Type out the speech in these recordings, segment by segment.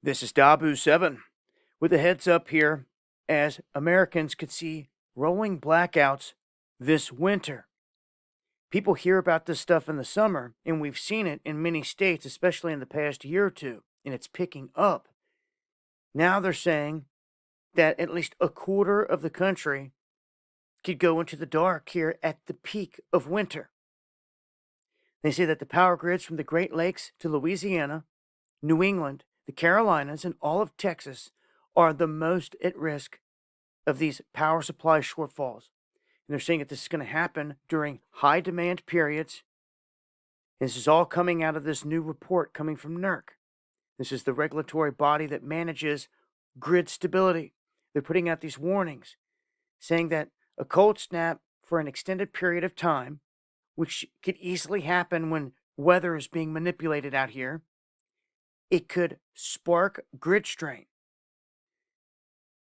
This is DAHBOO77 with a heads up here as Americans could see rolling blackouts this winter. People hear about this stuff in the summer, and we've seen it in many states, especially in the past year or two, and it's picking up. Now they're saying that at least a quarter of the country could go into the dark here at the peak of winter. They say that the power grids from the Great Lakes to Louisiana, New England, the Carolinas, and all of Texas are the most at risk of these power supply shortfalls. And they're saying that this is going to happen during high demand periods. And this is all coming out of this new report coming from NERC. This is the regulatory body that manages grid stability. They're putting out these warnings saying that a cold snap for an extended period of time, which could easily happen when weather is being manipulated out here, it could spark grid strain.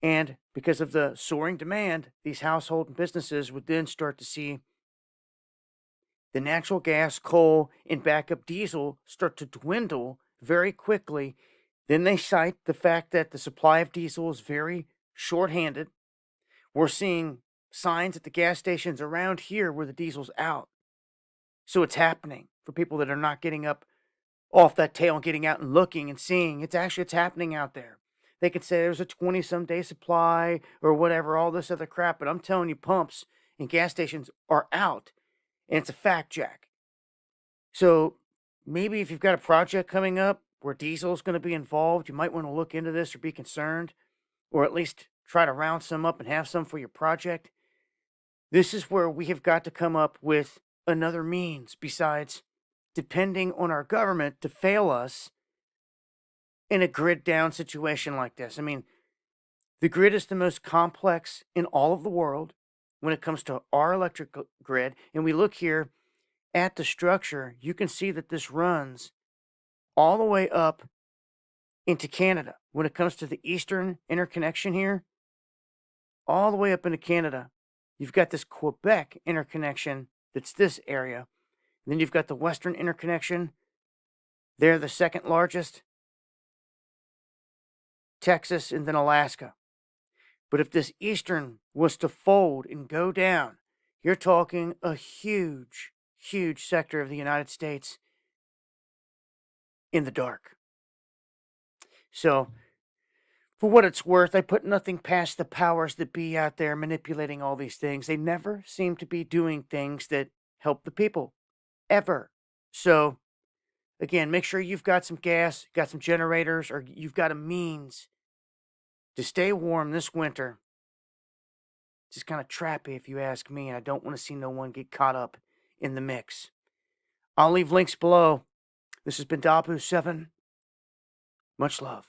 And because of the soaring demand, these household and businesses would then start to see the natural gas, coal, and backup diesel start to dwindle very quickly. Then they cite the fact that the supply of diesel is very short-handed. We're seeing signs at the gas stations around here where the diesel's out. So it's happening for people that are not getting up off that tail and getting out and looking and seeing. It's happening out there. They could say there's a 20-some day supply or whatever, all this other crap, but I'm telling you, pumps and gas stations are out, and it's a fact, Jack. So maybe if you've got a project coming up where diesel is going to be involved, you might want to look into this or be concerned, or at least try to round some up and have some for your project. This is where we have got to come up with another means besides depending on our government to fail us in a grid down situation like this. I mean, the grid is the most complex in all of the world when it comes to our electric grid. And we look here at the structure, you can see that this runs all the way up into Canada. When it comes to the eastern interconnection here, all the way up into Canada, you've got this Quebec interconnection that's this area. And then you've got the western interconnection. They're the second largest. Texas, and then Alaska. But if this eastern was to fold and go down, you're talking a huge, huge sector of the United States in the dark. So, for what it's worth, I put nothing past the powers that be out there manipulating all these things. They never seem to be doing things that help the people, ever. So, again, make sure you've got some gas, got some generators, or you've got a means to stay warm this winter. It's just kind of trappy if you ask me, and I don't want to see no one get caught up in the mix. I'll leave links below. This has been DAHBOO7. Much love.